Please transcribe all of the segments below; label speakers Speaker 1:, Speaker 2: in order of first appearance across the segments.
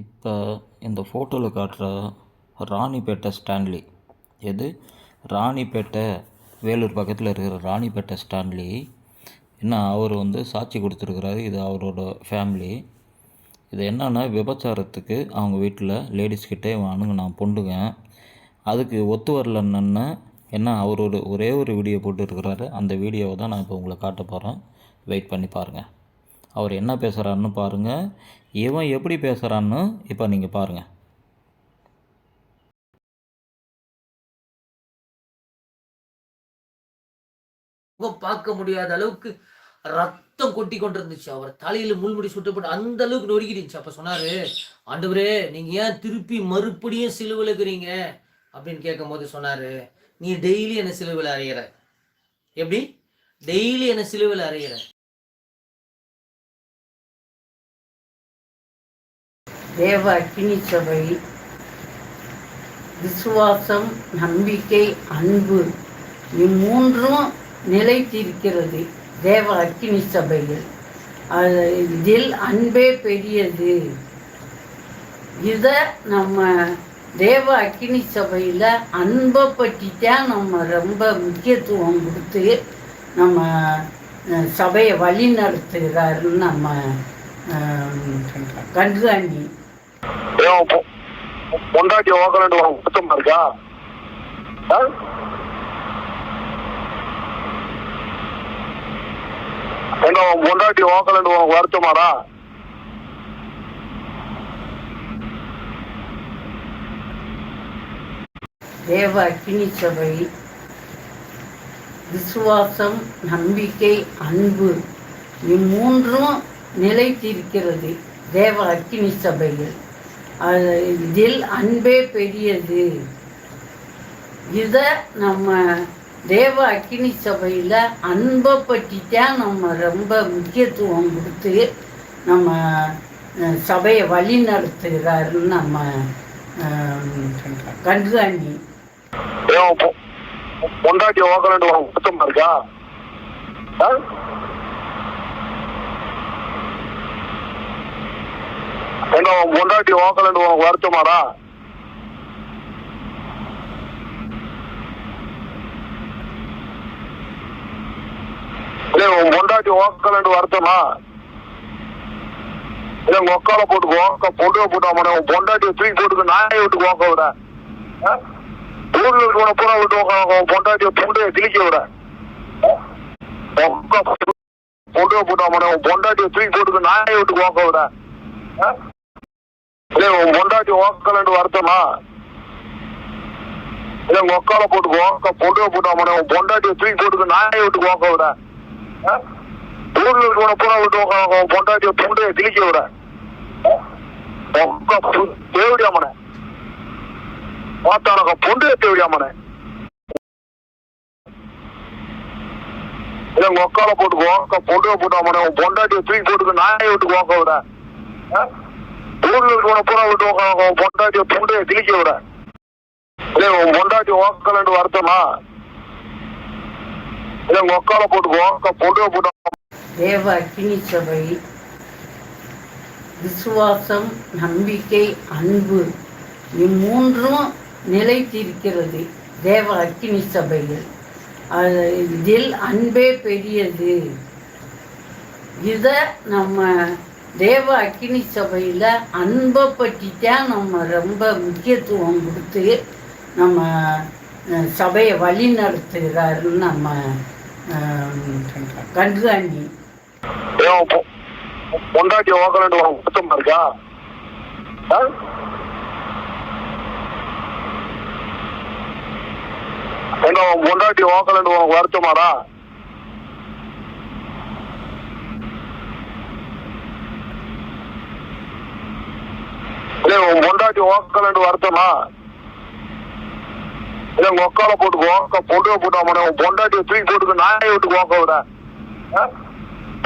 Speaker 1: இப்போ இந்த ஃபோட்டோவில் காட்டுற ராணிப்பேட்டை ஸ்டான்லி, எது ராணிப்பேட்டை வேலூர் பக்கத்தில் இருக்கிற ராணிப்பேட்டை ஸ்டான்லி, என்ன அவர் சாட்சி கொடுத்துருக்குறாரு. இது அவரோட ஃபேமிலி. இது என்னன்னா, விபச்சாரத்துக்கு அவங்க வீட்டில் லேடிஸ்கிட்டே அணுகுனான் பொண்ணுங்க. அதுக்கு ஒத்து வரலன்னு என்ன அவரோட ஒரே ஒரு வீடியோ போட்டுருக்கிறாரு. அந்த வீடியோவை தான் நான் இப்போ உங்களை காட்ட போகிறேன். வெயிட் பண்ணி பாருங்கள். அவர் என்ன பேசுகிறாருன்னு பாருங்கள். இவன் எப்படி பேசுகிறான்னு இப்போ நீங்கள் பாருங்கள்.
Speaker 2: பார்க்க முடியாத அளவுக்கு ரத்தம் கொட்டி கொண்டிருந்துச்சு. அவர் தலையில முள்முடி சுட்டப்பட்டு அந்த அளவுக்கு நொறுக்கிடுச்சு. அப்ப சொன்னாரு, ஆண்டவரே நீங்க ஏன் திருப்பி மறுபடியும் சிலுவையில் இருக்கிறீங்க அப்படின்னு கேட்கும் போது சொன்னாரு, நீ டெய்லி என்ன சிலுவையில் அறையிற. எப்படி டெய்லி என்ன சிலுவையில் அறையிற?
Speaker 3: தேவ அக்கினி சபை விசுவாசம், நம்பிக்கை, அன்பு இம்மூன்றும் நிலைத்திருக்கிறது தேவ அக்கினி சபையில். இதில் அன்பே பெரியது. இதை நம்ம தேவ அக்கினி சபையில் அன்பை பற்றி தான் நம்ம ரொம்ப முக்கியத்துவம் கொடுத்து நம்ம சபையை வழி நடத்துகிறாருன்னு நம்ம கண்காணி.
Speaker 4: பொண்டாட்டி ஓக்கலண்டு குத்தமா இருக்கா? என்ன பொண்டாட்டி ஓக்கலண்டு உனக்கு வருத்தமாடா?
Speaker 3: தேவ அக்கினி சபை விசுவாசம், நம்பிக்கை, அன்பு இம்மூன்றும் நிலைத்திருக்கிறது தேவ அக்கினி சபையில். இதில் அன்பே பெரியது. இதை நம்ம தேவ அக்கினி சபையில் அன்பை பற்றி தான் நம்ம ரொம்ப முக்கியத்துவம் கொடுத்து நம்ம சபையை வழி நடத்துகிறாருன்னு நம்ம கண்காணி.
Speaker 4: பொண்டாட்டி ஓக்கலண்டு குத்தமா இருக்கா? என்ன பொண்டாட்டி ஓக்கலண்டு உனக்கு வருத்தமாடா? உன் பொண்டாட்டி ஓக்கலண்டு வருத்தமா? இல்ல உங்க ஒக்கால போட்டுக்கோ, பொண்ணு போட்டாம உன் பொண்டாட்டியை தூக்கி போட்டுக்க. நாயை விட்டு ஓக்க விட, ஊர்ல இருக்கிற பூரா விட்டு உன் பொண்டாட்டிய பொண்டைய கிழிக்க விட. பொண்ணு போட்டாம உன் பொண்டாட்டியை தூக்கி போட்டுக்க. நாயை விட்டு ஓக்க விட. இல்ல உன் பொண்டாட்டி ஓக்கலண்டு வருத்தமா? இல்ல உங்க ஒக்கால போட்டுக்கோ, பொண்ணு போட்டாம உன் பொண்டாட்டியை தூக்கி போட்டுக்க. நாயை விட்டு ஓக்க விட. ஊர்ல இருக்கிற பூரா விட்டு உன் பொண்டாட்டிய பொண்டைய கிழிக்க விட. தேவடியாமன பார்த்தானக்க பொண்டைய தேவடியாமன. இல்ல உங்க ஒக்கால போட்டுக்கோ, பொண்ணு போட்டாம உன் பொண்டாட்டிய தூக்கி போட்டுக்க. நாயை விட்டு ஓக்க விட. ஊர்ல இருக்கிற பூரா விட்டு உன் பொண்டாட்டிய பொண்டைய கிழிக்க விட. இல்ல உன் பொண்டாட்டி ஓக்கலண்டு வருத்தமா? இல்ல உங்க ஒக்கால போட்டுக்கோ, பொண்ணு போட்டா.
Speaker 3: தேவ அக்கினி சபை விசுவாசம், நம்பிக்கை, அன்பு இம்மூன்றும் நிலைத்திருக்கிறது தேவ அக்கினி சபையில். இதில் அன்பே பெரியது. இதை நம்ம தேவ அக்கினி சபையில் அன்பை பற்றி தான் நம்ம ரொம்ப முக்கியத்துவம் கொடுத்து நம்ம சபையை வழி நடத்துகிறாருன்னு நம்ம கண்காணி.
Speaker 4: பொண்டாட்டி ஓக்கலண்டு குத்தமா இருக்கா? என்ன பொண்டாட்டி ஓக்கலண்டு உனக்கு வருத்தமாடா? இல்ல உன் பொண்டாட்டி ஓக்கலண்டு வருத்தமா? இல்ல உங்க ஒக்கால போட்டுக்கோ, பொண்ணு போட்டாம உன் பொண்டாட்டியை தூக்கி போட்டுக்க. நாயை விட்டு ஓக்க விட.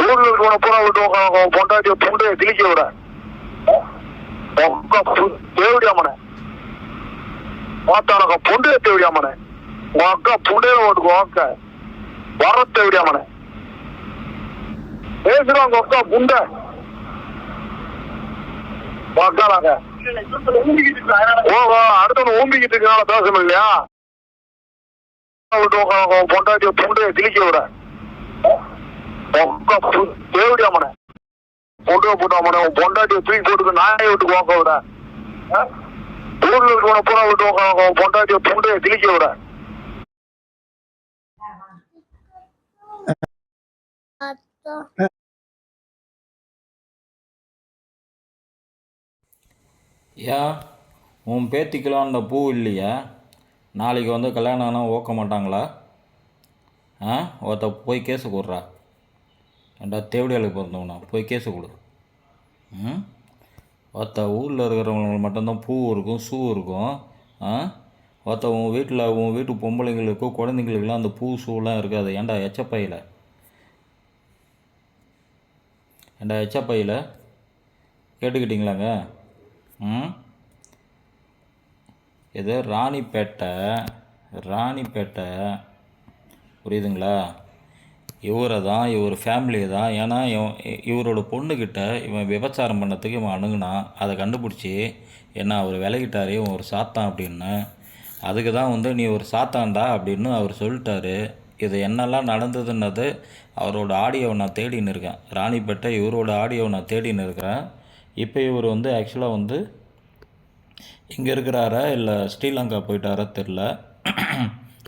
Speaker 4: ஊர்ல இருக்கிற பூரா விட்டு உன் பொண்டாட்டிய பொண்டைய கிழிக்க விட. தேவடியாமன பார்த்தானக்க பொண்டைய தேவடியாமன. உங்க அக்கா பொண்டையில ஓட்டுக்கோ, ஓக்க வர தேவடியாமன. பேசுறாங்க அக்கா புண்டை. மக்களாங்க அடுத்தவங்க ஊம்பிக்கிட்டு இருக்கனால பேசணும் இல்லையா? விட்டு பொண்டாட்டிய புண்டைய கிழிக்க விட தேவடியாமனை பொண்டுவை போட்டாமனை பொண்டாட்டிய தூக்கி போட்டுக்கு நாயை விட்டு வாங்க விட ஊர்ல இருக்கவன பூரா விட்டு பொண்டாட்டிய புண்டைய கிழிக்க விட.
Speaker 1: ஏன் உன் பேத்திக்கெல்லாம் அந்த பூ இல்லையா? நாளைக்கு வந்து கல்யாணம் ஆனால் ஓக்க மாட்டாங்களா? ஒருத்த போய் கேஸு கொடுறா. ஏண்டா தேவடியாளுக்கு பிறந்தவனா போய் கேஸு கொடு. ஒருத்த ஊரில் இருக்கிறவங்களுக்கு மட்டும்தான் பூ இருக்கும், ஷூ இருக்கும். ஒருத்த உன் வீட்டு பொம்பளைங்களுக்கோ குழந்தைங்களுக்கெல்லாம் அந்த பூ ஷூலாம் இருக்காது. ஏண்டா எச்சப்பையில் கேட்டுக்கிட்டீங்களாங்க? இது ராணிப்பேட்டை புரியுதுங்களா? இவர் ஃபேமிலியை தான். ஏன்னா இவரோட பொண்ணுக்கிட்ட இவன் விபச்சாரம் பண்ணத்துக்கு இவன் அணுகுனான். அதை கண்டுபிடிச்சி என்ன அவர் விலகிட்டார், இவன் ஒரு சாத்தான் அப்படின்னு. அதுக்கு தான் வந்து நீ ஒரு சாத்தான்டா அப்படின்னு அவர் சொல்லிட்டாரு. இது என்னெல்லாம் நடந்ததுன்னது அவரோட ஆடியோவை நான் தேடின்னு இருக்கேன். ராணிப்பேட்டை இவரோட ஆடியோவை நான் தேடின்னு இருக்கிறேன். இப்போ இவர் வந்து ஆக்சுவலாக வந்து இங்கே இருக்கிறாரா இல்லை ஸ்ரீலங்கா போயிட்டாரா தெரில.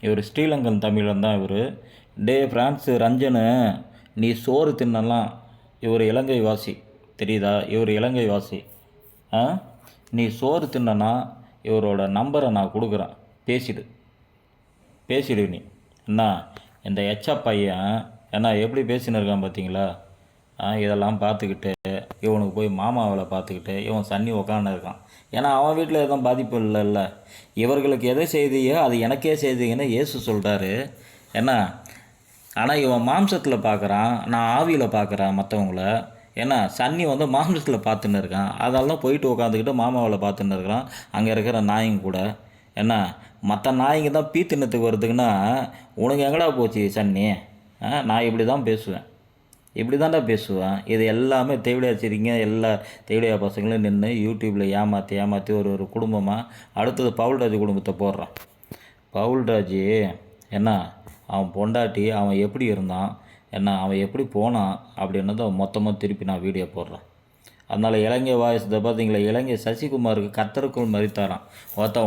Speaker 1: இவர் ஸ்ரீலங்கன் தமிழன் தான் இவர். டே ஃப்ரான்ஸு ரஞ்சனு, நீ சோறு தின்னலாம். இவர் இலங்கை வாசி, தெரியுதா? இவர் இலங்கை வாசி. நீ சோறு தின்னா இவரோட நம்பரை நான் கொடுக்குறேன், பேசிடு நீ. என்ன இந்த எச்சா பையன் ஏன்னா எப்படி பேசின்னு இருக்கான் பார்த்தீங்களா? இதெல்லாம் பார்த்துக்கிட்டு இவனுக்கு போய் மாமாவில் பார்த்துக்கிட்டு இவன் சன்னி உக்காந்து இருக்கான். ஏன்னா அவன் வீட்டில் எதுவும் பாதிப்பு இல்லைல்ல. இவர்களுக்கு எதை செய்தியோ அது எனக்கே செய்திங்கன்னு இயேசு சொல்கிறாரு. ஏன்னா ஆனால் இவன் மாம்சத்தில் பார்க்குறான், நான் ஆவியில் பார்க்குறேன் மற்றவங்கள. ஏன்னா சன்னி வந்து மாம்சத்தில் பார்த்துன்னு இருக்கான். அதெல்லாம் போயிட்டு உட்காந்துக்கிட்டு மாமாவில் பார்த்துன்னு இருக்கிறான் அங்கே இருக்கிற நாய்ங்க கூட. என்ன மற்ற நாய்ங்க தான் பீத்தினத்துக்கு வருதுங்கன்னா உனக்கு எங்கடா போச்சு சன்னி? நான் இப்படி தான் பேசுவேன், இப்படி தான்டா பேசுவேன். இது எல்லாமே தேவடியாச்சிரிங்க. எல்லா தேவடியா பசங்களும் நின்று யூடியூப்பில் ஏமாற்றி ஒரு குடும்பமாக அடுத்தது பவுல்ராஜ் குடும்பத்தை போடுறான். பவுல்ராஜ் என்ன அவன் பொண்டாட்டி அவன் எப்படி இருந்தான், என்ன அவன் எப்படி போனான் அப்படின்னதை மொத்தமாக திருப்பி நான் வீடியோ போடுறேன். அதனால் இலங்கை வாய்ஸ் இதை பார்த்தீங்களா? இலங்கை சசிகுமாருக்கு கத்தருக்குள் மறித்தாரான்.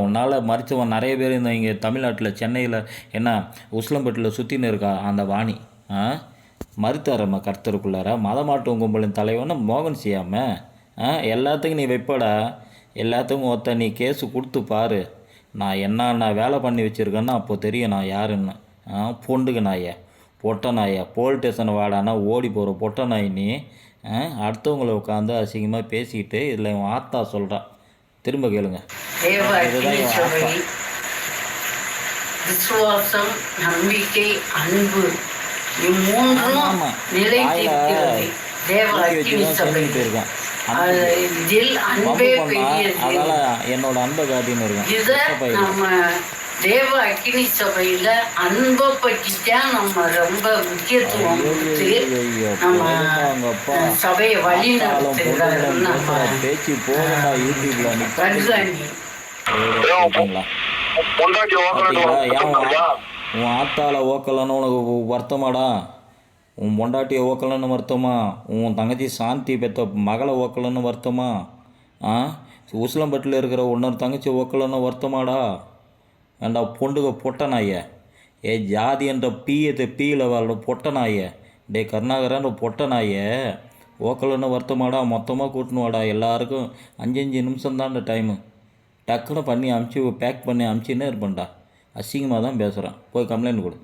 Speaker 1: உன்னால் மறித்தவன் நிறைய பேர் இந்த இங்கே தமிழ்நாட்டில் சென்னையில் என்ன உஸ்லம்பேட்டில் சுற்றின்னு இருக்கா அந்த வாணி. மறுத்தாரம்மா கர்த்தருக்குள்ளார. மதமாட்டும் கும்பலின் தலைவன்னு மோகன் செய்யாமல் எல்லாத்துக்கும் நீ வைப்படா. எல்லாத்துக்கும் நீ கேஸு கொடுத்து பாரு. நான் வேலை பண்ணி வச்சுருக்கேன்னா அப்போ தெரியும் நான் யாருன்னு. பொண்டுக்கு நாயை பொட்டை நாயை போலீஸ் ஸ்டேஷன் வாடானா ஓடி போகிற பொட்டை நாய் நீ. அடுத்தவங்களை உட்காந்து அசிங்கமாக பேசிக்கிட்டு இதில் இவன் ஆத்தா சொல்கிறான். திரும்ப கேளுங்க. இதுதான் இவன் ஆத்தா.
Speaker 3: விசுவாசம், நம்பிக்கை, அன்பு இம்மூன்றும் நிலைத்திருக்கிறது தேவ அக்கினி சபையில். இதில் அன்பே பெரியது.
Speaker 1: அதனால் என்னோட அன்பை காட்டின்னு இருக்கேன்.
Speaker 3: இதை நம்ம தேவ அக்கினி சபையில் அன்பை பற்றி தான் நம்ம ரொம்ப முக்கியத்துவம் கொடுத்து நம்ம சபையை வழி நடத்துகிறாருன்னு நம்ம
Speaker 1: பேச்சு போகண்டா யூடியூப்ல
Speaker 3: கண்காணி.
Speaker 1: உன் ஆத்தால ஓக்கலன்னு உனக்கு வருத்தமாடா? உன் பொண்டாட்டியை ஓக்கலன்னு வருத்தமா? உன் தங்கச்சி சாந்தி பெற்ற மகளை ஓக்கலன்னு வருத்தமா? உசிலம்பட்டில் இருக்கிற இன்னொரு தங்கச்சி ஓக்கலன்னு வருத்தமாடா? ஏண்டா பொண்டுக பொட்ட நாய, ஜாதி என்ற பீயில் வாழ்ற பொட்ட நாய, டே கருணாகரன்ற பொட்ட நாய ஓக்கலன்னு வருத்தமாடா? மொத்தமாக கூட்டணும் வாடா. எல்லாருக்கும் 5 நிமிஷம் தான் டைமு. டக்குன்னு பண்ணி பேக் பண்ணி அமுச்சின்னே இருப்பேன்டா. அசிங்கமாக தான் பேசுகிறேன். போய் கம்ப்ளைண்ட் கொடு.